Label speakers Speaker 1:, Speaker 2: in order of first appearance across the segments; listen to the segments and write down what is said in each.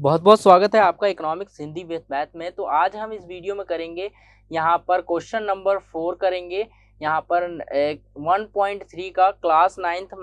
Speaker 1: बहुत बहुत स्वागत है आपका इकोनॉमिक्स हिंदी विद मैथ में। तो आज हम इस वीडियो में करेंगे यहाँ पर क्वेश्चन नंबर 4 करेंगे। यहाँ पर 1.3 का क्लास 9th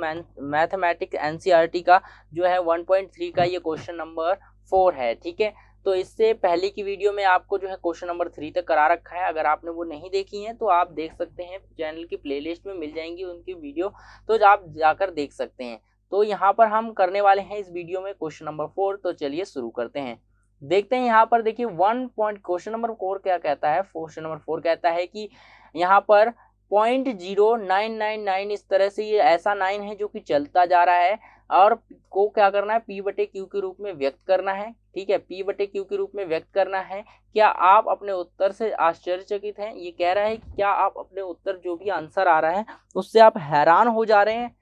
Speaker 1: मैथमेटिक्स एनसीईआरटी का जो है 1.3 का ये क्वेश्चन नंबर 4 है। ठीक है, तो इससे पहले की वीडियो में आपको जो है क्वेश्चन नंबर 3 तक करा रखा है। अगर आपने वो नहीं देखी है तो आप देख सकते हैं, चैनल की प्लेलिस्ट में मिल जाएंगी उनकी वीडियो, तो आप जाकर देख सकते हैं। तो यहाँ पर हम करने वाले हैं इस वीडियो में क्वेश्चन नंबर 4। तो चलिए शुरू करते हैं। देखते हैं यहाँ पर देखिए क्वेश्चन नंबर 4 क्या कहता है। क्वेश्चन नंबर 4 कहता है कि यहाँ पर 0.0999 इस तरह से ये ऐसा 9 है जो कि चलता जा रहा है और को क्या करना है, P बटे Q के रूप में व्यक्त करना है। ठीक है, P बटे Q के रूप में व्यक्त करना है। क्या आप अपने उत्तर से आश्चर्यचकित हैं? ये कह रहा है कि क्या आप अपने उत्तर जो भी आंसर आ रहा है उससे आप हैरान हो जा रहे हैं?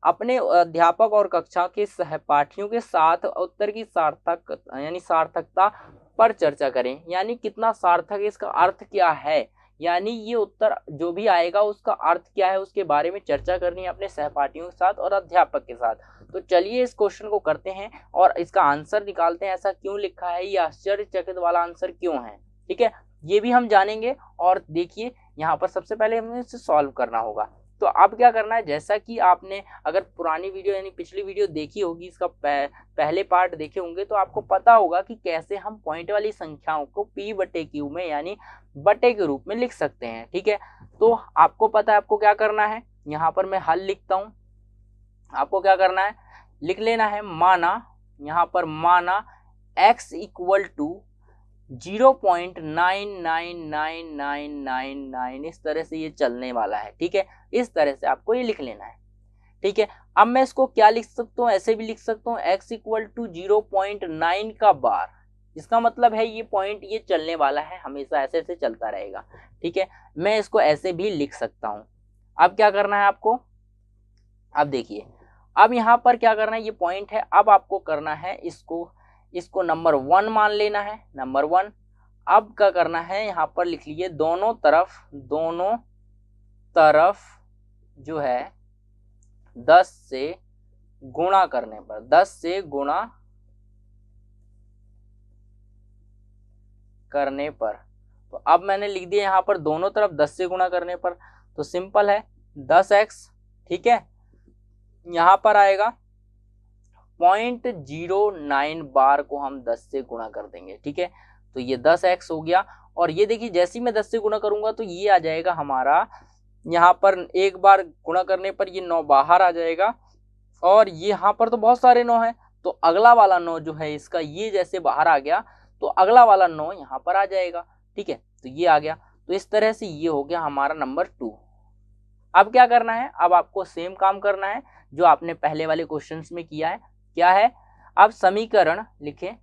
Speaker 1: अपने अध्यापक और कक्षा के सहपाठियों के साथ उत्तर की सार्थकता पर चर्चा करें। यानी कितना सार्थक है, इसका अर्थ क्या है, यानी ये उत्तर जो भी आएगा उसका अर्थ क्या है, उसके बारे में चर्चा करनी है अपने सहपाठियों के साथ और अध्यापक के साथ। तो चलिए इस क्वेश्चन को करते हैं और इसका आंसर निकालते हैं। ऐसा क्यों लिखा है, ये आश्चर्यचकित वाला आंसर क्यों है, ठीक है, ये भी हम जानेंगे। और देखिए यहाँ पर सबसे पहले हमें इसे सॉल्व करना होगा। तो अब क्या करना है, जैसा कि आपने अगर पुरानी वीडियो यानी पिछली वीडियो देखी होगी, इसका पहले पार्ट देखे होंगे, तो आपको पता होगा कि कैसे हम पॉइंट वाली संख्याओं को P बटे Q में यानी बटे के रूप में लिख सकते हैं। ठीक है, तो आपको पता है आपको क्या करना है। यहाँ पर मैं हल लिखता हूँ। आपको क्या करना है, लिख लेना है माना, यहाँ पर माना x इक्वल टू 0.999999 इस तरह से ये चलने वाला है। ठीक है, इस तरह से आपको ये लिख लेना है। ठीक है, अब मैं इसको क्या लिख सकता हूँ, ऐसे भी लिख सकता हूँ x इक्वल टू 0.9 का बार। इसका मतलब है ये पॉइंट ये चलने वाला है, हमेशा ऐसे ऐसे चलता रहेगा। ठीक है, मैं इसको ऐसे भी लिख सकता हूँ। अब क्या करना है आपको, अब देखिए, अब यहाँ पर क्या करना है, ये पॉइंट है। अब आपको करना है इसको नंबर 1 मान लेना है, नंबर 1। अब क्या करना है, यहाँ पर लिख लीजिए दोनों तरफ जो है 10 से गुणा करने पर, 10 से गुणा करने पर, तो अब मैंने लिख दिया यहाँ पर दोनों तरफ 10 से गुणा करने पर, तो सिंपल है 10x। ठीक है, यहाँ पर आएगा 0.09 बार को हम 10 से गुणा कर देंगे। ठीक है, तो ये 10x हो गया। और ये देखिए जैसे ही मैं 10 से गुणा करूंगा तो ये आ जाएगा हमारा, यहाँ पर एक बार गुणा करने पर ये 9 बाहर आ जाएगा। और ये यहाँ पर तो बहुत सारे 9 है, तो अगला वाला 9 जो है इसका, ये जैसे बाहर आ गया तो अगला वाला 9 यहाँ पर आ जाएगा। ठीक है, तो ये आ गया। तो इस तरह से ये हो गया हमारा नंबर 2। अब क्या करना है, अब आपको सेम काम करना है जो आपने पहले वाले क्वेश्चंस में किया है। क्या है, अब समीकरण लिखें,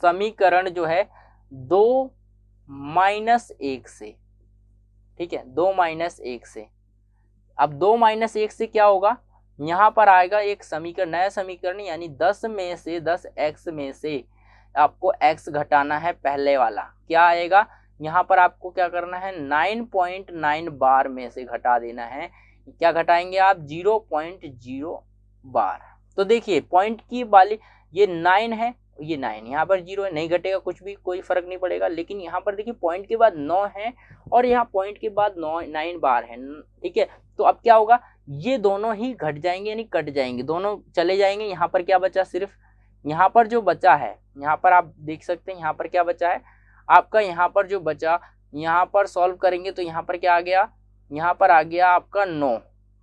Speaker 1: समीकरण जो है 2 माइनस 1 से। ठीक है, 2 माइनस 1 से। अब 2 माइनस 1 से क्या होगा, यहाँ पर आएगा एक समीकरण, नया समीकरण, यानी 10 में से 10x में से आपको x घटाना है पहले वाला। क्या आएगा, यहाँ पर आपको क्या करना है, 9.9 बार में से घटा देना है। क्या घटाएंगे आप, 0.0 बार। तो देखिए पॉइंट की वाली ये 9 है, ये 9 यहाँ पर 0 है, नहीं घटेगा कुछ भी, कोई फर्क नहीं पड़ेगा। लेकिन यहाँ पर देखिए पॉइंट के बाद 9 है और यहाँ पॉइंट के बाद 9 बार है। ठीक है, तो अब क्या होगा, ये दोनों ही घट जाएंगे यानी कट जाएंगे, दोनों चले जाएंगे। यहाँ पर क्या बचा, सिर्फ यहाँ पर जो बचा है, यहाँ पर आप देख सकते हैं यहाँ पर क्या बचा है आपका, यहाँ पर जो बचा, यहाँ पर सॉल्व करेंगे तो यहाँ पर क्या आ गया, यहाँ पर आ गया आपका 9।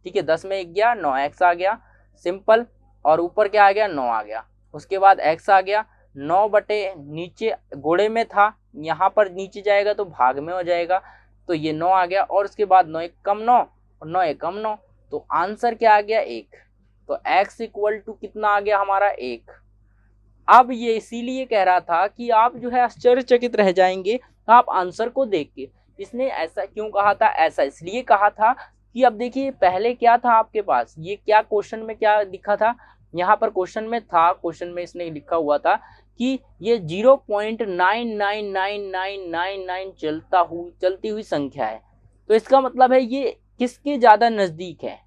Speaker 1: ठीक है, 10 में 1 गया, 9x आ गया, सिंपल। और ऊपर क्या आ गया, 9 आ गया। उसके बाद x आ गया, 9 बटे नीचे गोड़े में था, यहाँ पर नीचे जाएगा तो भाग में हो जाएगा, तो ये 9 आ गया। और उसके बाद 9 1 कम 9 और 9 1 कम 9, तो आंसर क्या आ गया, 1। तो x इक्वल टू कितना आ गया हमारा, 1। अब ये इसीलिए कह रहा था कि आप जो है आश्चर्यचकित रह जाएंगे आप आंसर को देख के। इसने ऐसा क्यों कहा था, ऐसा इसलिए कहा था कि अब देखिए पहले क्या था आपके पास, ये क्या क्वेश्चन में क्या लिखा था, यहाँ पर क्वेश्चन में था, क्वेश्चन में इसने लिखा हुआ था कि ये 0.999999 चलती हुई संख्या है। तो इसका मतलब है ये किसके ज्यादा नजदीक है,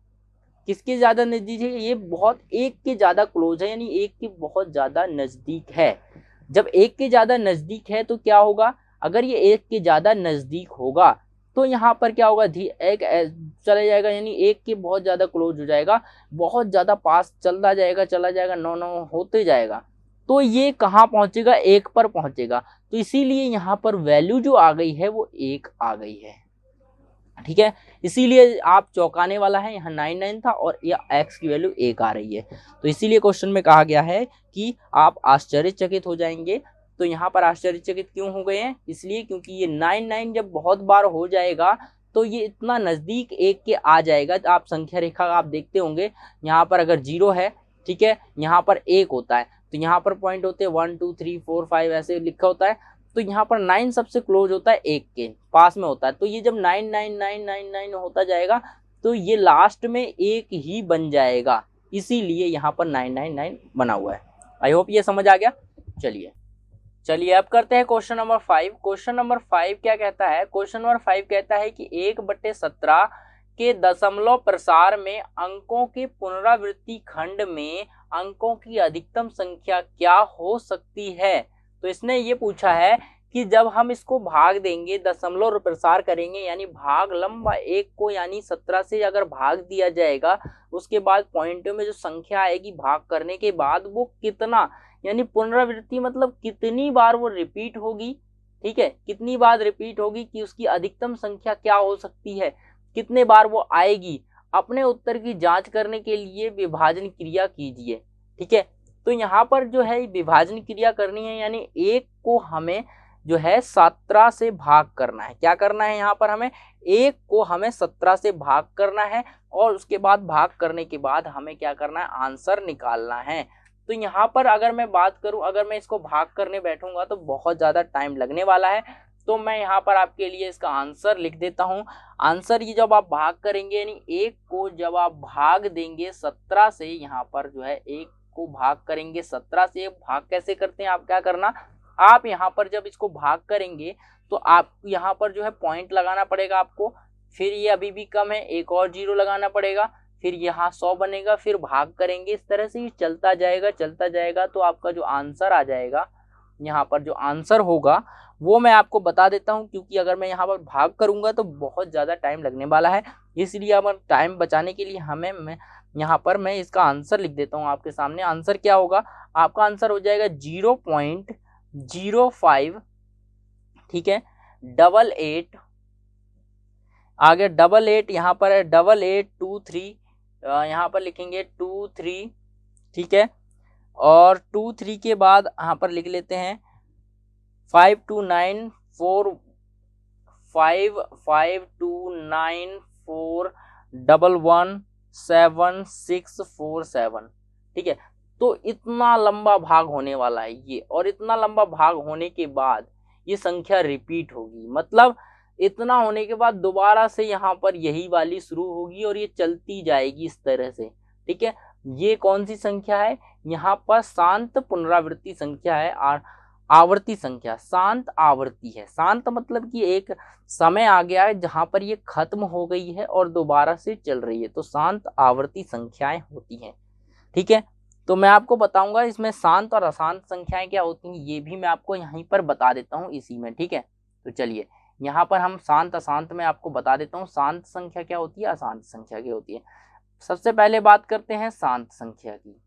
Speaker 1: किसके ज्यादा नजदीक है, ये बहुत एक के ज्यादा क्लोज है, यानी एक के बहुत ज्यादा नजदीक है। जब एक के ज्यादा नजदीक है तो क्या होगा, अगर ये एक के ज्यादा नजदीक होगा तो यहाँ पर क्या होगा, एक चला जाएगा, यानी एक के बहुत ज्यादा क्लोज हो जाएगा, बहुत ज्यादा पास चलता जाएगा, चला जाएगा, नो नो होते जाएगा, तो ये कहाँ पहुंचेगा, एक पर पहुंचेगा। तो इसीलिए यहाँ पर वैल्यू जो आ गई है वो एक आ गई है। ठीक है, इसीलिए आप चौंकाने वाला है, यहाँ 99 था और ये x की वैल्यू 1 आ रही है। तो इसीलिए क्वेश्चन में कहा गया है कि आप आश्चर्यचकित हो जाएंगे। तो यहाँ पर आश्चर्यचकित क्यों हो गए हैं, इसलिए क्योंकि ये 99 जब बहुत बार हो जाएगा तो ये इतना नजदीक एक के आ जाएगा। आप संख्या रेखा आप देखते होंगे, यहाँ पर अगर 0 है, ठीक है, यहाँ पर 1 होता है, तो यहाँ पर पॉइंट होते हैं 1 2 3 4 5 ऐसे लिखा होता है, तो यहाँ पर 9 सबसे क्लोज होता है, एक के पास में होता है। तो ये जब 99999 होता जाएगा तो ये लास्ट में एक ही बन जाएगा, इसीलिए यहाँ पर 999 बना हुआ है। आई होप ये समझ आ गया। चलिए अब करते हैं क्वेश्चन नंबर 5। क्वेश्चन नंबर 5 क्या कहता है, क्वेश्चन नंबर 5 कहता है कि 1/17 के दशमलव प्रसार में अंकों के पुनरावृत्ति खंड में अंकों की अधिकतम संख्या क्या हो सकती है। तो इसने ये पूछा है कि जब हम इसको भाग देंगे, दशमलव प्रसार करेंगे, यानी भाग लंबा एक को, यानी 17 से अगर भाग दिया जाएगा, उसके बाद पॉइंटों में जो संख्या आएगी भाग करने के बाद वो कितना, यानी पुनरावृत्ति मतलब कितनी बार वो रिपीट होगी, ठीक है, कितनी बार रिपीट होगी कि उसकी अधिकतम संख्या क्या हो सकती है, कितने बार वो आएगी। अपने उत्तर की जांच करने के लिए विभाजन क्रिया कीजिए। ठीक है, तो यहाँ पर जो है विभाजन क्रिया करनी है, यानी एक को हमें जो है 17 से भाग करना है। क्या करना है, यहाँ पर हमें एक को हमें 17 से भाग करना है, और उसके बाद भाग करने के बाद हमें क्या करना है, आंसर निकालना है। तो यहाँ पर अगर मैं बात करूं, अगर मैं इसको भाग करने बैठूंगा तो बहुत ज़्यादा टाइम लगने वाला है, तो मैं यहाँ पर आपके लिए इसका आंसर लिख देता हूँ। आंसर ये जब आप भाग करेंगे, यानी एक को जब आप भाग देंगे 17 से, यहाँ पर जो है एक को भाग करेंगे 17 से, भाग कैसे करते हैं, आप क्या करना, आप यहाँ पर जब इसको भाग करेंगे तो आप यहाँ पर जो है पॉइंट लगाना पड़ेगा आपको, फिर ये अभी भी कम है, एक और 0 लगाना पड़ेगा, फिर यहाँ 100 बनेगा, फिर भाग करेंगे, इस तरह से ये चलता जाएगा। तो आपका जो आंसर आ जाएगा, यहाँ पर जो आंसर होगा वो मैं आपको बता देता हूँ, क्योंकि अगर मैं यहाँ पर भाग करूंगा तो बहुत ज़्यादा टाइम लगने वाला है, इसलिए अब टाइम बचाने के लिए मैं यहाँ पर मैं इसका आंसर लिख देता हूँ आपके सामने। आंसर क्या होगा, आपका आंसर हो जाएगा 0.05, ठीक है, 88, आगे 88, यहाँ पर है 8823, यहाँ पर लिखेंगे 23, ठीक है, और 23 के बाद यहाँ पर लिख लेते हैं 529411176647। ठीक है, तो इतना लंबा भाग होने वाला है ये, और इतना लंबा भाग होने के बाद ये संख्या रिपीट होगी, मतलब इतना होने के बाद दोबारा से यहाँ पर यही वाली शुरू होगी और ये चलती जाएगी इस तरह से। ठीक है, ये कौन सी संख्या है, यहाँ पर शांत पुनरावृत्ति संख्या है, आवर्ती संख्या, शांत आवर्ती है। शांत मतलब कि एक समय आ गया है जहां पर ये खत्म हो गई है और दोबारा से चल रही है, तो शांत आवर्ती संख्याएं होती हैं। ठीक है, तो मैं आपको बताऊंगा इसमें शांत और अशांत संख्याएं क्या होती हैं, ये भी मैं आपको यहीं पर बता देता हूँ इसी में। ठीक है, तो चलिए यहाँ पर हम शांत अशांत में आपको बता देता हूँ, शांत संख्या क्या होती है, अशांत संख्या क्या होती है। सबसे पहले बात करते हैं शांत संख्या की।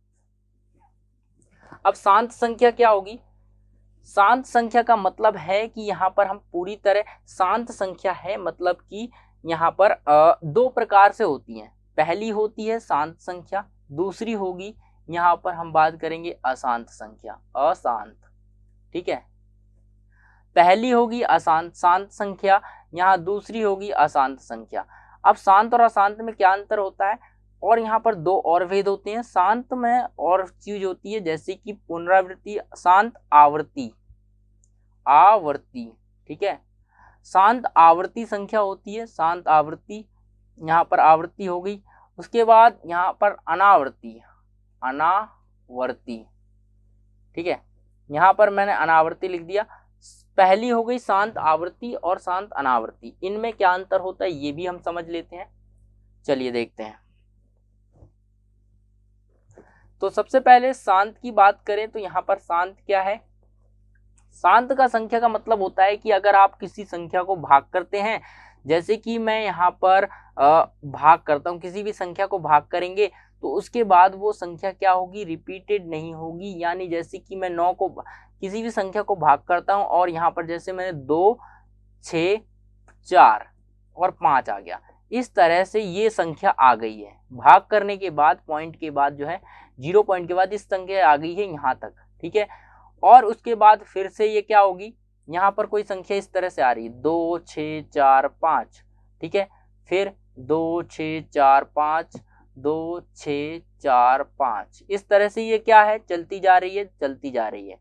Speaker 1: अब शांत संख्या क्या होगी, शांत संख्या का मतलब है कि यहाँ पर हम पूरी तरह शांत संख्या है, मतलब कि यहाँ पर दो प्रकार से होती हैं। पहली होती है शांत संख्या, दूसरी होगी यहाँ पर हम बात करेंगे अशांत संख्या, अशांत। ठीक है, पहली होगी अशांत शांत संख्या, यहाँ दूसरी होगी अशांत संख्या। अब शांत और अशांत में क्या अंतर होता है, और यहाँ पर दो और भेद होते हैं। शांत में और चीज होती है जैसे कि पुनरावृत्ति, शांत आवर्ती, आवर्ती। ठीक है, शांत आवर्ती संख्या होती है, शांत आवर्ती, यहाँ पर आवृत्ति हो गई। उसके बाद यहाँ पर अनावर्ती, अनावर्ती। ठीक है, यहाँ पर मैंने अनावर्ती लिख दिया। पहली हो गई शांत आवर्ती और शांत अनावर्ती, इनमें क्या अंतर होता है ये भी हम समझ लेते हैं। चलिए देखते हैं। तो सबसे पहले शांत की बात करें तो यहाँ पर शांत क्या है, शांत का संख्या का मतलब होता है कि अगर आप किसी संख्या को भाग करते हैं, जैसे कि मैं यहाँ पर भाग करता हूँ, किसी भी संख्या को भाग करेंगे तो उसके बाद वो संख्या क्या होगी, रिपीटेड नहीं होगी। यानी जैसे कि मैं 9 को किसी भी संख्या को भाग करता हूँ और यहाँ पर जैसे मैंने 2, 6, 4 और 5 आ गया, इस तरह से ये संख्या आ गई है। भाग करने के बाद पॉइंट के बाद जो है 0 पॉइंट के बाद इस संख्या आ गई है यहाँ तक, ठीक है। और उसके बाद फिर से ये क्या होगी, यहाँ पर कोई संख्या इस तरह से आ रही है 2, 6, 4, 5, ठीक है। फिर 2, 6, 4, 5, 2, 6, 4, 5, इस तरह से ये क्या है, चलती जा रही है, चलती जा रही है।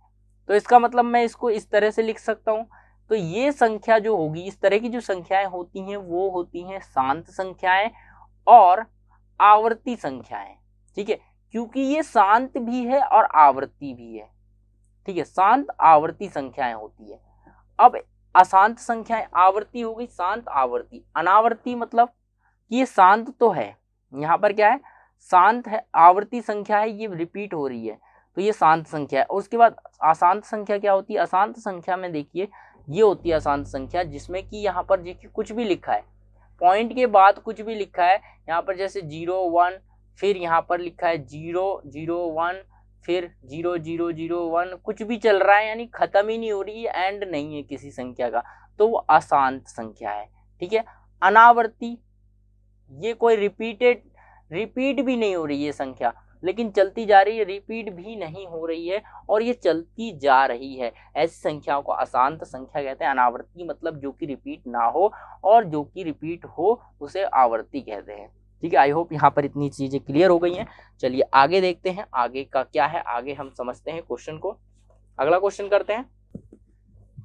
Speaker 1: तो इसका मतलब मैं इसको इस तरह से लिख सकता हूँ। तो ये संख्या जो होगी, इस तरह की जो संख्याएं होती हैं वो होती हैं शांत संख्याएं और आवर्ती संख्याएं, ठीक है। क्योंकि ये शांत भी है और आवर्ती भी है, ठीक है। शांत आवर्ती संख्याएं होती है। अब अशांत संख्याएं, आवर्ती हो गई, शांत आवर्ती। अनावर्ती मतलब कि ये शांत तो है, यहाँ पर क्या है, शांत है, आवर्ती संख्या है, ये रिपीट हो रही है, तो ये शांत संख्या है। और उसके बाद अशांत संख्या क्या होती है, अशांत संख्या में देखिए ये होती है अशांत संख्या जिसमें कि यहाँ पर देखिए कुछ भी लिखा है, पॉइंट के बाद कुछ भी लिखा है, यहाँ पर जैसे 0, 1, फिर यहाँ पर लिखा है 0, 0, 1, फिर 0, 0, 0, 1, कुछ भी चल रहा है, यानी खत्म ही नहीं हो रही है, एंड नहीं है किसी संख्या का, तो वो अशांत संख्या है, ठीक है। अनावर्ती, ये कोई रिपीट भी नहीं हो रही है संख्या, लेकिन चलती जा रही है, रिपीट भी नहीं हो रही है और ये चलती जा रही है, ऐसी संख्याओं को अशांत संख्या कहते हैं। अनावर्ती मतलब जो कि रिपीट ना हो, और जो कि रिपीट हो उसे आवर्ती कहते हैं, ठीक है। आई होप यहाँ पर इतनी चीजें क्लियर हो गई हैं। चलिए आगे देखते हैं, आगे का क्या है, आगे हम समझते हैं क्वेश्चन को। अगला क्वेश्चन करते हैं।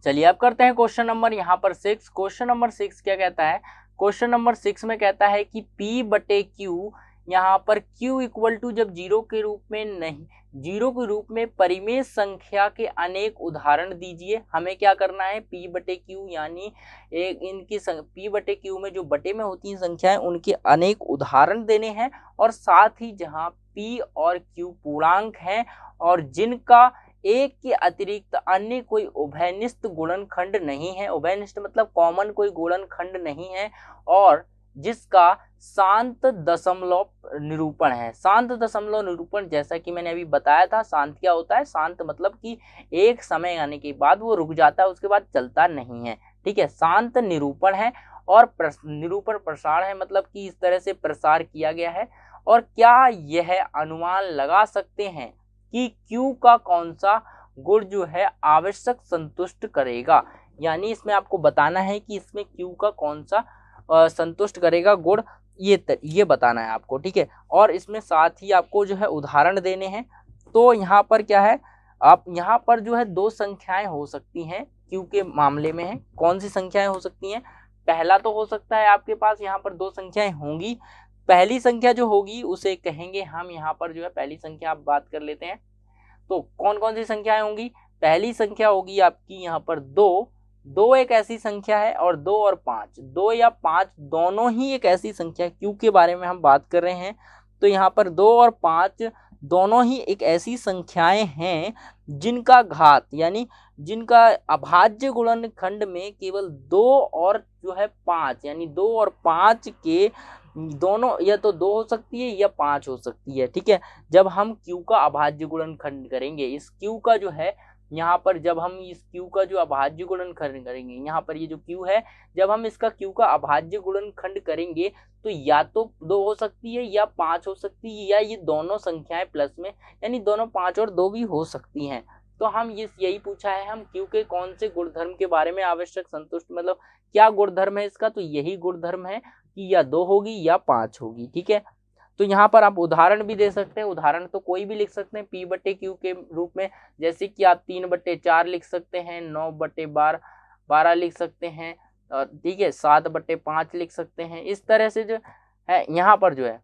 Speaker 1: चलिए अब करते हैं क्वेश्चन नंबर यहाँ पर 6। क्वेश्चन नंबर 6 क्या कहता है, क्वेश्चन नंबर 6 में कहता है कि P/Q, यहाँ पर Q इक्वल टू जब 0 के रूप में नहीं, 0 के रूप में परिमेय संख्या के अनेक उदाहरण दीजिए। हमें क्या करना है, P/Q यानी एक इनकी P/Q में जो बटे में होती हैं संख्याएं उनके अनेक उदाहरण देने हैं, और साथ ही जहां P और Q पूर्णांक हैं और जिनका एक के अतिरिक्त अन्य कोई उभयनिष्ठ गुणनखंड नहीं है, उभयनिष्ठ मतलब कॉमन कोई गुणनखंड नहीं है, और जिसका शांत दशमलव निरूपण है। शांत दशमलव निरूपण जैसा कि मैंने अभी बताया था, शांत क्या होता है, शांत मतलब कि एक समय आने के बाद वो रुक जाता है, उसके बाद चलता नहीं है, ठीक है। शांत निरूपण है और निरूपण प्रसार है, मतलब कि इस तरह से प्रसार किया गया है। और क्या यह अनुमान लगा सकते हैं कि Q का कौन सा गुण जो है आवश्यक संतुष्ट करेगा, यानी इसमें आपको बताना है कि इसमें Q का कौन सा संतुष्ट करेगा गुण, ये बताना है आपको, ठीक है। और इसमें साथ ही आपको जो है उदाहरण देने हैं। तो यहाँ पर क्या है, आप यहाँ पर जो है 2 संख्याएं हो सकती हैं Q के मामले में है। कौन सी संख्याएं हो सकती हैं, पहला तो हो सकता है आपके पास यहाँ पर 2 संख्याएं होंगी। पहली संख्या जो होगी उसे कहेंगे हम, यहाँ पर जो है पहली संख्या आप बात कर लेते हैं। तो कौन कौन सी संख्याएं होंगी, पहली संख्या होगी आपकी यहाँ पर 2 एक ऐसी संख्या है, और 2 और 5, 2 या 5 दोनों ही एक ऐसी संख्या है, Q के बारे में हम बात कर रहे हैं। तो यहाँ पर 2 और 5 दोनों ही एक ऐसी संख्याएं हैं जिनका घात यानी जिनका अभाज्य गुणनखंड में केवल 2 और जो है 5, यानी 2 और 5 के दोनों या तो 2 हो सकती है या 5 हो सकती है, ठीक है। जब हम Q का अभाज्य गुणनखंड करेंगे, इस Q का जो है यहाँ पर जब हम इस Q का जो अभाज्य गुणनखंड करेंगे, यहाँ पर ये जो Q है, जब हम इसका Q का अभाज्य गुणनखंड करेंगे तो या तो 2 हो सकती है या 5 हो सकती है, या ये दोनों संख्याएं प्लस में, यानी दोनों 5 और 2 भी हो सकती हैं। तो हम यही पूछा है, हम Q के कौन से गुणधर्म के बारे में आवश्यक संतुष्ट, मतलब क्या गुणधर्म है इसका, तो यही गुणधर्म है कि या 2 होगी या 5 होगी, ठीक है। तो यहाँ पर आप उदाहरण भी दे सकते हैं, उदाहरण तो कोई भी लिख सकते हैं P/Q के रूप में, जैसे कि आप 3/4 लिख सकते हैं, 9/12 लिख सकते हैं, ठीक है, 7/5 लिख सकते हैं। इस तरह से जो है यहाँ पर जो है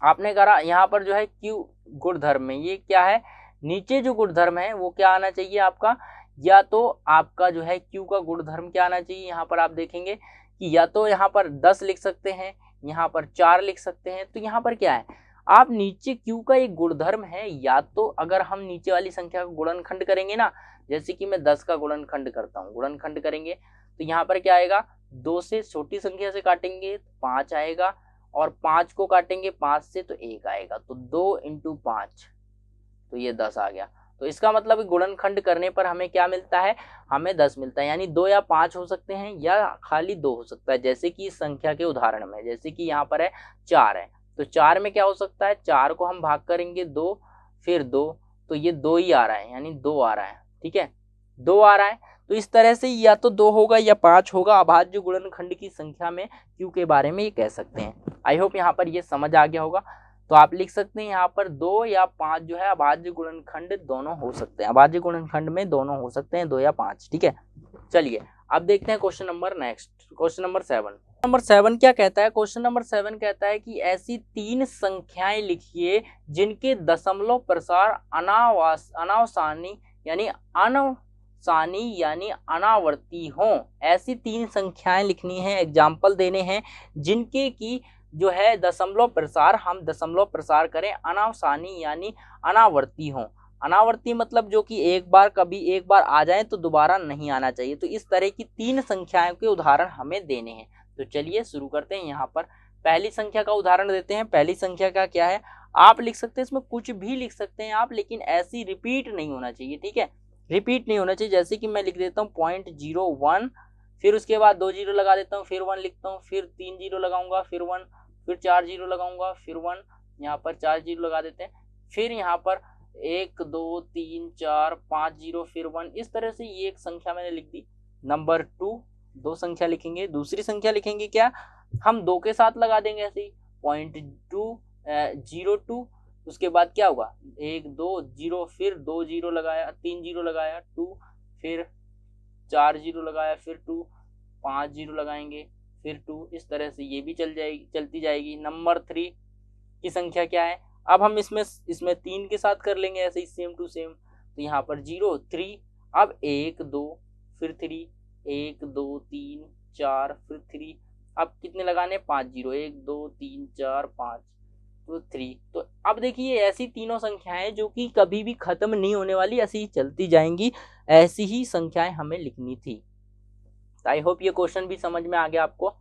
Speaker 1: आपने करा, यहाँ पर जो है Q गुणधर्म में ये क्या है, नीचे जो गुणधर्म है वो क्या आना चाहिए आपका, या तो आपका जो है Q का गुणधर्म क्या आना चाहिए, यहाँ पर आप देखेंगे कि या तो यहाँ पर 10 लिख सकते हैं, यहाँ पर 4 लिख सकते हैं। तो यहाँ पर क्या है, आप नीचे q का एक गुणधर्म है, या तो अगर हम नीचे वाली संख्या का गुणनखंड करेंगे ना, जैसे कि मैं 10 का गुणनखंड करता हूँ, गुणनखंड करेंगे तो यहाँ पर क्या आएगा, 2 से छोटी संख्या से काटेंगे तो 5 आएगा, और 5 को काटेंगे 5 से तो 1 आएगा, तो 2 × 5 तो ये 10 आ गया। तो इसका मतलब गुणनखंड करने पर हमें क्या मिलता है, हमें 10 मिलता है, यानी 2 या 5 हो सकते हैं या खाली 2 हो सकता है, जैसे कि इस संख्या के उदाहरण में, जैसे कि यहाँ पर है 4 है, तो 4 में क्या हो सकता है, 4 को हम भाग करेंगे 2 फिर 2, तो ये 2 ही आ रहा है, यानी 2 आ रहा है, ठीक है, 2 आ रहा है। तो इस तरह से या तो 2 होगा या 5 होगा, अभाज्य गुणनखंड की संख्या में q के बारे में ये कह सकते हैं। आई होप यहाँ पर ये समझ आ गया होगा। तो आप लिख सकते हैं यहाँ पर 2 या 5 जो है अभाज्य गुणनखंड दोनों हो सकते हैं, अभाज्य गुणनखंड में दोनों हो सकते हैं, 2 या 5, ठीक है। चलिए अब देखते हैं question number next, question number 7। Number 7 क्या कहता है, क्वेश्चन नंबर 7 कहता है कि ऐसी 3 संख्याएं लिखिए जिनके दशमलव प्रसार अनावसानी यानी अनावर्ती हों। ऐसी 3 संख्याएं लिखनी है, एग्जाम्पल देने हैं, जिनके की जो है दशमलव प्रसार, हम दशमलव प्रसार करें अनावसानी यानी अनावर्ती हों। अनावर्ती मतलब जो कि एक बार आ जाए तो दोबारा नहीं आना चाहिए। तो इस तरह की 3 संख्याओं के उदाहरण हमें देने हैं। तो चलिए शुरू करते हैं। यहाँ पर पहली संख्या का उदाहरण देते हैं। पहली संख्या का क्या है, आप लिख सकते हैं, इसमें कुछ भी लिख सकते हैं आप, लेकिन ऐसी रिपीट नहीं होना चाहिए, ठीक है, रिपीट नहीं होना चाहिए। जैसे कि मैं लिख देता हूँ 0.01, फिर उसके बाद 2 जीरो लगा देता हूँ, फिर 1 लिखता हूँ, फिर 3 जीरो लगाऊंगा, फिर 1, फिर 4 जीरो लगाऊंगा, फिर 1, यहाँ पर 4 जीरो लगा देते हैं, फिर यहाँ पर 1 2 3 4 5 जीरो, फिर 1। इस तरह से ये एक संख्या मैंने लिख दी। नंबर 2, 2 संख्या लिखेंगे। दूसरी संख्या लिखेंगे क्या, हम 2 के साथ लगा देंगे ऐसे ही 0.202। उसके बाद क्या होगा, 1 2 जीरो, फिर 2 जीरो लगाया, 3 जीरो लगाया 2, फिर 4 जीरो लगाया, फिर 2, 5 जीरो लगाएंगे, फिर 2। इस तरह से ये भी चलती जाएगी। नंबर 3 की संख्या क्या है, अब हम इसमें 3 के साथ कर लेंगे ऐसे ही सेम टू सेम। तो यहाँ पर 0 3, अब 1 2 फिर 3, 1 2 3 4 फिर 3, अब कितने लगाने, 5 जीरो, 1 2 3 4 5 तो 3। तो अब देखिए ऐसी तीनों संख्याएं जो कि कभी भी खत्म नहीं होने वाली, ऐसी ही चलती जाएंगी, ऐसी ही संख्याएं हमें लिखनी थी। आई होप ये क्वेश्चन भी समझ में आ गया आपको।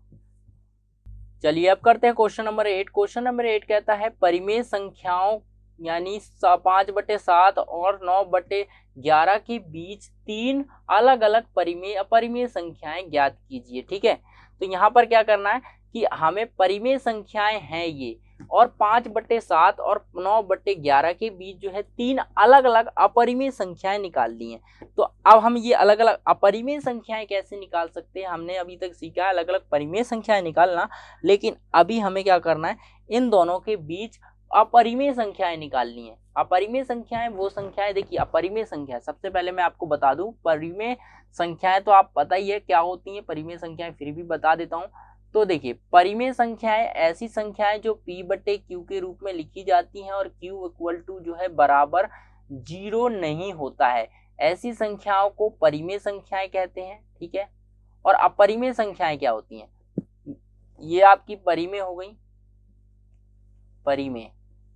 Speaker 1: चलिए अब करते हैं क्वेश्चन नंबर 8। क्वेश्चन नंबर 8 कहता है परिमेय संख्याओं यानी 5/7 और 9/11 के बीच 3 अलग अलग परिमेय अपरिमेय संख्याएं ज्ञात कीजिए, ठीक है। तो यहाँ पर क्या करना है कि हमें परिमेय संख्याएं हैं ये, और 5/7 और 9/11 के बीच जो है 3 अलग अलग अपरिमेय संख्याएं निकालनी है। तो अब हम ये अलग अलग अपरिमेय संख्याएं कैसे निकाल सकते हैं, हमने अभी तक सीखा है अलग अलग परिमेय संख्याएं निकालना, लेकिन अभी हमें क्या करना है, इन दोनों के बीच अपरिमेय संख्याएं निकालनी है। अपरिमेय संख्याएं वो संख्याएं, देखिए अपरिमेय संख्या, सबसे पहले मैं आपको बता दूं परिमेय संख्याएं तो आप पता ही है क्या होती हैं, परिमेय संख्याएं फिर भी बता देता हूं। तो देखिए परिमेय संख्याएं ऐसी संख्याएं जो p/q के रूप में लिखी जाती हैं और q = जो है बराबर 0 नहीं होता है, ऐसी संख्याओं को परिमेय संख्याएं कहते हैं, ठीक है। और अपरिमेय संख्याएं क्या होती हैं, ये आपकी परिमेय हो गई, परिमेय,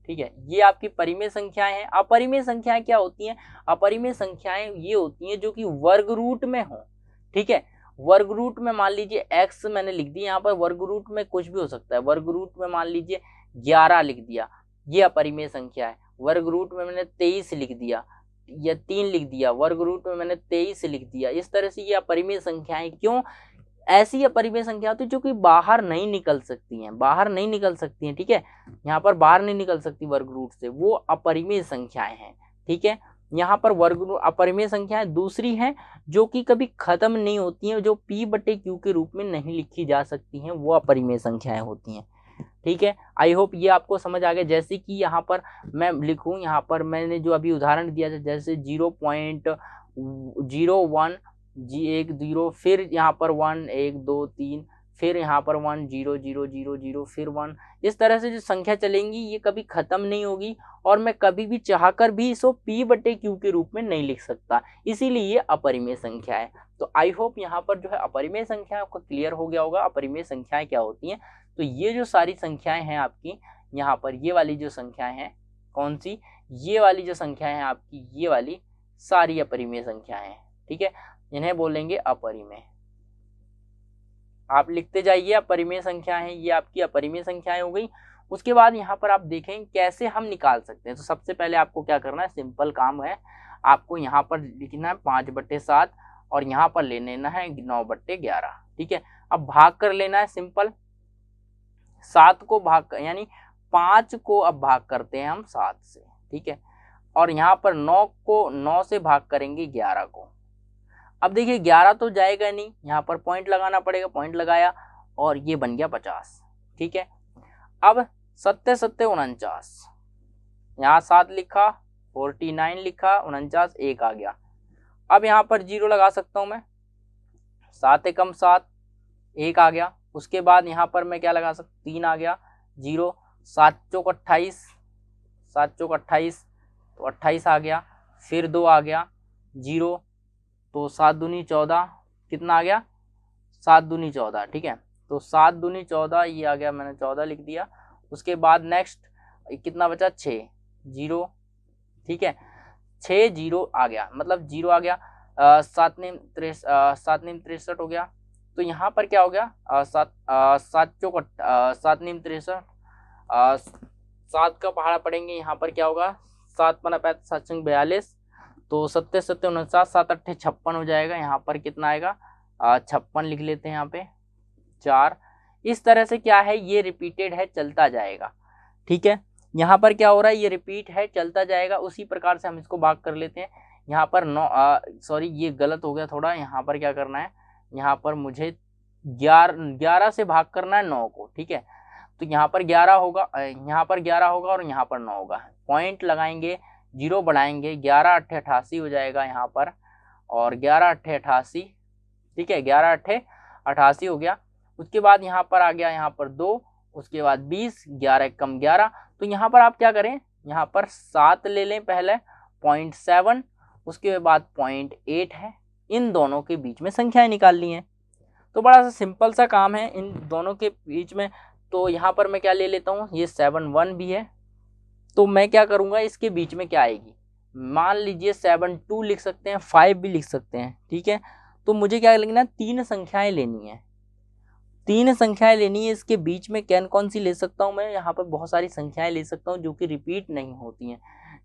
Speaker 1: ठीक है, ये आपकी परिमेय संख्याएं हैं। अपरिमेय संख्याएं क्या होती हैं, अपरिमेय संख्याएं ये होती हैं जो कि वर्ग रूट में हो, ठीक है। वर्ग रूट में मान लीजिए x मैंने लिख दी, यहाँ पर वर्ग रूट में कुछ भी हो सकता है, वर्ग रूट में मान लीजिए 11 लिख दिया, ये अपरिमेय संख्या है। वर्ग रूट में मैंने 23 लिख दिया या 3 लिख दिया, वर्ग रूट में मैंने 23 लिख दिया। इस तरह से ये अपरिमेय संख्याएं, क्यों, ऐसी अपरिमेय संख्या होती है जो कि बाहर नहीं निकल सकती हैं, बाहर नहीं निकल सकती हैं, ठीक है, यहाँ पर बाहर नहीं निकल सकती वर्ग रूट से, वो अपरिमेय संख्याएं हैं, ठीक है। यहाँ पर वर्ग अपरिमेय संख्याएं दूसरी हैं जो कि कभी खत्म नहीं होती हैं, जो p/q के रूप में नहीं लिखी जा सकती हैं, वो अपरिमेय संख्याएं होती हैं, ठीक है। आई होप ये आपको समझ आ गया। जैसे कि यहाँ पर मैं लिखूं, यहाँ पर मैंने जो अभी उदाहरण दिया था, जैसे 0.01 1 0, फिर यहाँ पर 1 1 2 3, फिर यहाँ पर 1 0 0 0 0, फिर 1। इस तरह से जो संख्या चलेंगी ये कभी खत्म नहीं होगी, और मैं कभी भी चाहकर भी इसको p/q के रूप में नहीं लिख सकता, इसीलिए ये अपरिमेय संख्या है। तो आई होप यहाँ पर जो है अपरिमेय संख्या आपको क्लियर हो गया होगा, अपरिमेय संख्याएं क्या होती हैं। तो ये जो सारी संख्याएं हैं आपकी, यहाँ पर ये वाली जो संख्याएं हैं, कौन सी, ये वाली जो संख्याएं हैं आपकी, ये वाली सारी अपरिमेय संख्याएं हैं। ठीक है, इन्हें बोलेंगे अपरिमेय। आप लिखते जाइए अपरिमेय संख्याएं हैं, ये आपकी अपरिमेय संख्याएं हो गई। उसके बाद यहाँ पर आप देखें कैसे हम निकाल सकते हैं। तो सबसे पहले आपको क्या करना है, सिंपल काम है, आपको यहाँ पर लिखना है 5/7 और यहाँ पर ले लेना है 9/11। ठीक है, अब भाग कर लेना है, सिंपल 7 को भाग यानी 5 को अब भाग करते हैं हम 7 से। ठीक है, और यहाँ पर 9 को 9 से भाग करेंगे 11 को। अब देखिए 11 तो जाएगा नहीं, यहाँ पर पॉइंट लगाना पड़ेगा, पॉइंट लगाया और ये बन गया 50। ठीक है, अब 7 7 49, यहाँ 7 लिखा, 49 लिखा, 49 1 आ गया। अब यहाँ पर 0 लगा सकता हूँ मैं, 7 एकम 7, 1 आ गया। उसके बाद यहाँ पर मैं क्या लगा सकता, 3 आ गया, 0, 7 चौक 28, 7 चौक 28 तो 28 आ गया, फिर 2 आ गया, 0, तो 7 दूनी 14, कितना आ गया, 7 दूनी 14। ठीक है, तो 7 दूनी 14 ये आ गया, मैंने 14 लिख दिया। उसके बाद नेक्स्ट कितना बचा, 6, 0। ठीक है, 6 0 आ गया, मतलब 0 आ गया। 7 नीम 63 हो गया। तो यहाँ पर क्या हो गया, 7 चौक 7 नीम 63, 7 का पहाड़ा पड़ेंगे, यहाँ पर क्या होगा, 7 पना 5 7 संग 42, तो 7 7 49, 7 8 56 हो जाएगा। यहाँ पर कितना आएगा, 56 लिख लेते हैं यहाँ पे 4। इस तरह से क्या है, ये रिपीटेड है, चलता जाएगा। ठीक है, यहाँ पर क्या हो रहा है, ये रिपीट है, चलता जाएगा। उसी प्रकार से हम इसको भाग कर लेते हैं। यहाँ पर 9 सॉरी ये गलत हो गया थोड़ा, यहाँ पर क्या करना है, यहाँ पर मुझे 11 से भाग करना है 9 को। ठीक है, तो यहाँ पर 11 होगा, यहाँ पर 11 होगा और यहाँ पर 9 होगा। पॉइंट लगाएंगे, 0 बढ़ाएंगे, 11 8 88 हो जाएगा यहाँ पर, और 11 8 88। ठीक है, 11 8 88 हो गया। उसके बाद यहाँ पर आ गया, यहाँ पर 2, उसके बाद 20, 11 कम 11। तो यहाँ पर आप क्या करें, यहाँ पर 7 ले लें पहले, 0.7, उसके बाद 0.8 है, इन दोनों के बीच में संख्याएं निकालनी है। तो बड़ा सा सिंपल सा काम है इन दोनों के बीच में। तो यहाँ पर मैं क्या ले लेता हूँ, ये 7 1 भी है, तो मैं क्या करूँगा, इसके बीच में क्या आएगी, मान लीजिए 7 2 लिख सकते हैं, 5 भी लिख सकते हैं। ठीक है, तो मुझे क्या लिखना है, 3 संख्याएं लेनी है, 3 संख्याएं लेनी है। इसके बीच में कौन सी ले सकता हूँ मैं, यहाँ पर बहुत सारी संख्याएं ले सकता हूँ जो कि रिपीट नहीं होती हैं।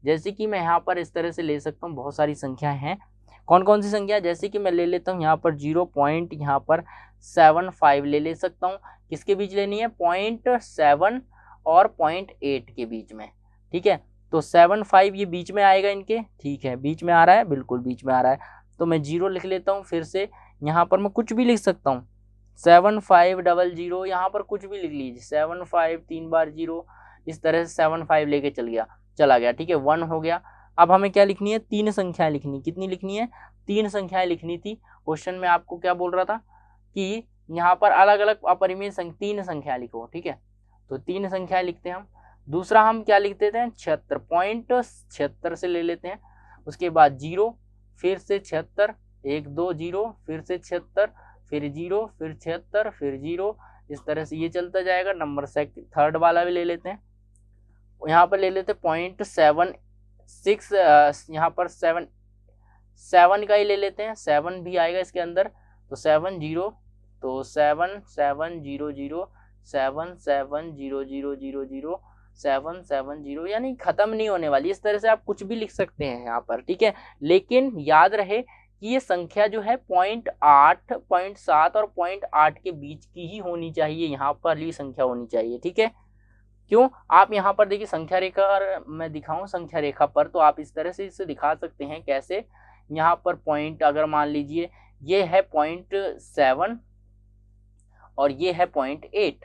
Speaker 1: जैसे कि मैं यहाँ पर इस तरह से ले सकता हूँ, बहुत सारी संख्याएं हैं। कौन कौन सी संख्या, जैसे कि मैं ले लेता हूँ यहाँ पर 0.75 ले सकता हूँ। किसके बीच लेनी है, 0.7 और 0.8 के बीच में। ठीक है, तो 7 5 ये बीच में आएगा इनके। ठीक है, बीच में आ रहा है, बिल्कुल बीच में आ रहा है। तो मैं 0 लिख लेता हूँ। फिर से यहाँ पर मैं कुछ भी लिख सकता हूँ, 7 5 00, यहाँ पर कुछ भी लिख लीजिए, 7 5 3 बार 0, इस तरह से 7 5 लेके चला गया। ठीक है, 1 हो गया। अब हमें क्या लिखनी है, 3 संख्याएं लिखनी। कितनी लिखनी है, 3 संख्याएं लिखनी थी। क्वेश्चन में आपको क्या बोल रहा था कि यहाँ पर अलग अलग अपरिमेय 3 संख्याएं लिखो। ठीक है, तो 3 संख्याएं लिखते हैं हम। दूसरा हम क्या लिख देते हैं, 76 से ले लेते हैं। उसके बाद 0, फिर से 76, 1 2 0, फिर से 76, फिर 0, फिर 76, फिर 0, इस तरह से ये चलता जाएगा। नंबर थर्ड वाला भी ले लेते हैं, यहाँ पर ले लेते हैं 0.76, यहाँ पर 7 का ही ले लेते हैं, 7 भी आएगा इसके अंदर। तो 7 0, तो 7 7 0 0, 7 7 0 0 0 0, 7 7 0, यानी खत्म नहीं होने वाली। इस तरह से आप कुछ भी लिख सकते हैं यहाँ पर। ठीक है, लेकिन याद रहे कि ये संख्या जो है 0.8, 0.7 और 0.8 के बीच की ही होनी चाहिए, यहाँ पर ही संख्या होनी चाहिए। ठीक है, क्यों, आप यहाँ पर देखिए संख्या रेखा, और मैं दिखाऊं संख्या रेखा पर, तो आप इस तरह से इसे दिखा सकते हैं। कैसे, यहाँ पर पॉइंट अगर मान लीजिए ये है 0.7 और ये है 0.8,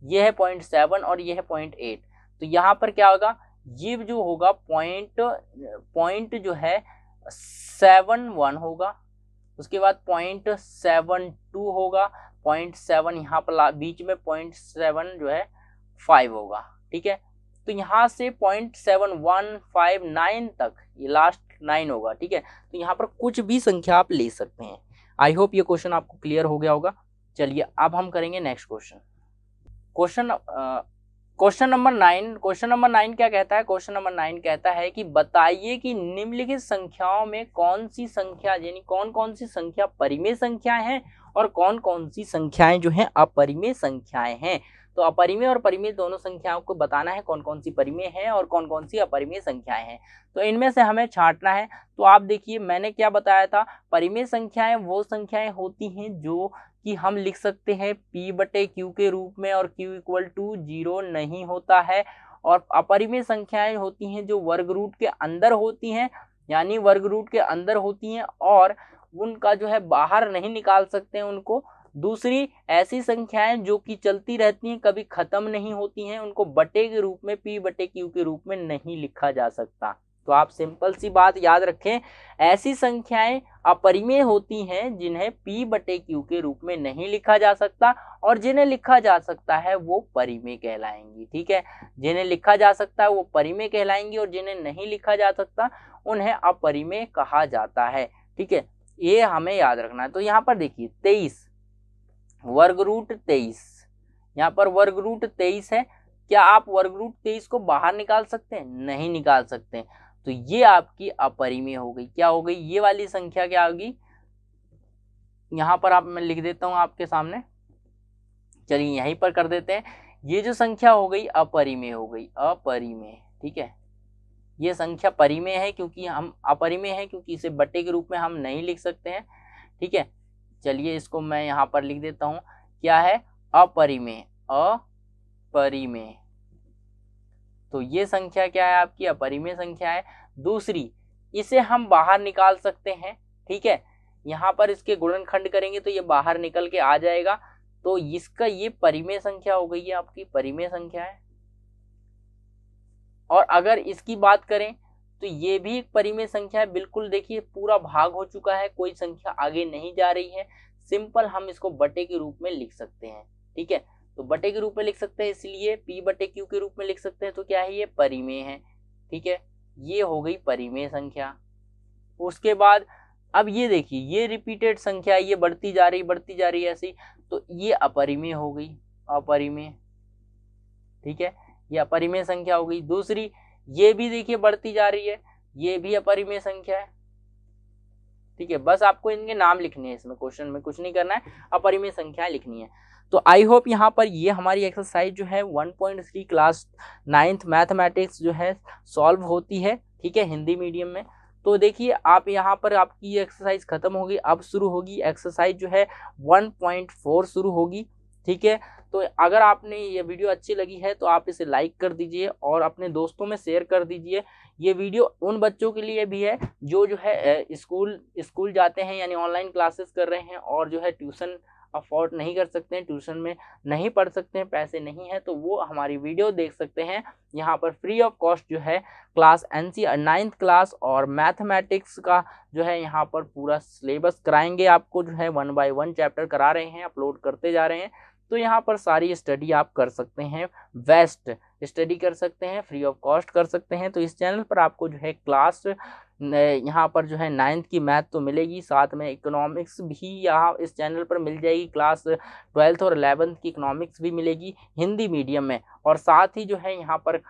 Speaker 1: ये है 0.7 और ये है 0.8, तो यहाँ पर क्या होगा, ये जो होगा पॉइंट जो है 7 1 होगा। उसके बाद 0.72 होगा, 0.7 यहाँ पर बीच में 0.7 जो है 5 होगा। ठीक है, तो यहाँ से 0.7159 तक, ये लास्ट 9 होगा। ठीक है, तो यहाँ पर कुछ भी संख्या आप ले सकते हैं। आई होप ये क्वेश्चन आपको क्लियर हो गया होगा। चलिए अब हम करेंगे नेक्स्ट क्वेश्चन। क्वेश्चन नंबर 9 क्या कहता है? क्वेश्चन नंबर 9 कहता है कि बताइए कि निम्नलिखित संख्याओं में कौन सी संख्या यानी कौन कौन सी संख्या परिमेय संख्याएं हैं और कौन कौन सी संख्याएं जो हैं अपरिमेय संख्याएं हैं। तो अपरिमेय और परिमेय दोनों संख्याओं को बताना है कौन कौन सी परिमेय है और कौन कौन सी अपरिमेय संख्याएं हैं। तो इनमें से हमें छांटना है। तो आप देखिए मैंने क्या बताया था, परिमेय संख्याएं वो संख्याएं होती हैं जो कि हम लिख सकते हैं p/q के रूप में और q = 0 नहीं होता है। और अपरिमेय संख्याएं होती हैं जो वर्ग रूट के अंदर होती हैं, यानी वर्ग रूट के अंदर होती हैं और उनका जो है बाहर नहीं निकाल सकते हैं उनको। दूसरी ऐसी संख्याएं जो कि चलती रहती हैं, कभी खत्म नहीं होती हैं, उनको बटे के रूप में p/q के रूप में नहीं लिखा जा सकता। तो आप सिंपल सी बात याद रखें, ऐसी संख्याएं अपरिमेय होती हैं जिन्हें p/q के रूप में नहीं लिखा जा सकता और जिन्हें लिखा जा सकता है वो परिमेय कहलाएंगी। ठीक है, जिन्हें लिखा जा सकता है वो परिमेय कहलाएंगी और जिन्हें नहीं लिखा जा सकता उन्हें अपरिमेय कहा जाता है। ठीक है, ये हमें याद रखना है। तो यहाँ पर देखिए 23 वर्ग रूट 23, यहाँ पर वर्ग रूट 23 है। क्या आप वर्ग रूट 23 को बाहर निकाल सकते हैं? नहीं निकाल सकते। तो ये आपकी अपरिमेय हो गई। क्या हो गई? ये वाली संख्या क्या होगी? यहाँ पर मैं लिख देता हूँ आपके सामने, चलिए यहीं पर कर देते हैं। ये जो संख्या हो गई अपरिमेय हो गई, अपरिमेय। ठीक है, ये संख्या परिमेय है क्योंकि हम अपरिमेय है क्योंकि इसे बटे के रूप में हम नहीं लिख सकते हैं। ठीक है, चलिए इसको मैं यहाँ पर लिख देता हूँ। क्या है? अपरिमेय, अपरिमेय। तो ये संख्या क्या है? आपकी अपरिमेय संख्या है। दूसरी, इसे हम बाहर निकाल सकते हैं। ठीक है, यहाँ पर इसके गुणनखंड करेंगे तो ये बाहर निकल के आ जाएगा। तो इसका ये परिमेय संख्या हो गई है, आपकी परिमेय संख्या है। और अगर इसकी बात करें तो ये भी एक परिमेय संख्या है। बिल्कुल देखिए पूरा भाग हो चुका है, कोई संख्या आगे नहीं जा रही है। सिंपल हम इसको बटे के रूप में लिख सकते हैं। ठीक है, तो बटे के रूप में लिख सकते हैं, इसलिए p/q के रूप में लिख सकते हैं। तो क्या है? ये परिमेय है। ठीक है, ये हो गई परिमेय संख्या। उसके बाद अब ये देखिए, ये रिपीटेड संख्या, ये बढ़ती जा रही ऐसी, तो ये अपरिमेय हो गई, अपरिमेय। ठीक है, ये अपरिमेय संख्या हो गई। दूसरी, ये भी देखिए बढ़ती जा रही है, ये भी अपरिमेय संख्या है। ठीक है, बस आपको इनके नाम लिखने हैं, इसमें क्वेश्चन में कुछ नहीं करना है, अपरिमेय संख्या लिखनी है। तो आई होप यहाँ पर ये हमारी एक्सरसाइज जो है 1.3 क्लास 9th मैथमेटिक्स जो है सॉल्व होती है। ठीक है, हिंदी मीडियम में। तो देखिए आप यहाँ पर आपकी ये एक्सरसाइज खत्म होगी, अब शुरू होगी एक्सरसाइज जो है 1.4 शुरू होगी। ठीक है, तो अगर आपने ये वीडियो अच्छी लगी है तो आप इसे लाइक कर दीजिए और अपने दोस्तों में शेयर कर दीजिए। ये वीडियो उन बच्चों के लिए भी है जो है स्कूल जाते हैं यानी ऑनलाइन क्लासेस कर रहे हैं और जो है ट्यूशन अफोर्ड नहीं कर सकते हैं, ट्यूशन में नहीं पढ़ सकते हैं, पैसे नहीं है, तो वो हमारी वीडियो देख सकते हैं। यहाँ पर फ्री ऑफ कॉस्ट जो है क्लास NC 9th क्लास और मैथमेटिक्स का जो है यहाँ पर पूरा सिलेबस कराएंगे आपको, जो है 1 by 1 चैप्टर करा रहे हैं, अपलोड करते जा रहे हैं। तो यहाँ पर सारी स्टडी आप कर सकते हैं, बेस्ट स्टडी कर सकते हैं, फ्री ऑफ कॉस्ट कर सकते हैं। तो इस चैनल पर आपको जो है क्लास यहाँ पर जो है 9th की मैथ तो मिलेगी, साथ में इकोनॉमिक्स भी यहाँ इस चैनल पर मिल जाएगी, क्लास 12th और 11th की इकोनॉमिक्स भी मिलेगी हिंदी मीडियम में। और साथ ही जो है यहाँ पर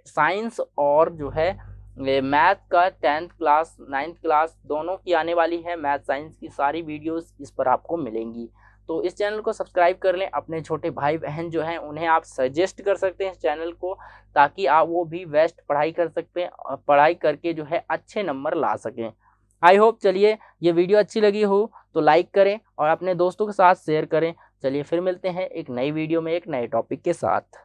Speaker 1: साइंस और जो है मैथ का 10th क्लास 9th क्लास दोनों की आने वाली है। मैथ साइंस की सारी वीडियोस इस पर आपको मिलेंगी। तो इस चैनल को सब्सक्राइब कर लें, अपने छोटे भाई बहन जो हैं उन्हें आप सजेस्ट कर सकते हैं इस चैनल को, ताकि आप वो भी बेस्ट पढ़ाई कर सकते हैं और पढ़ाई करके जो है अच्छे नंबर ला सकें। आई होप चलिए ये वीडियो अच्छी लगी हो तो लाइक करें और अपने दोस्तों के साथ शेयर करें। चलिए फिर मिलते हैं एक नई वीडियो में एक नए टॉपिक के साथ।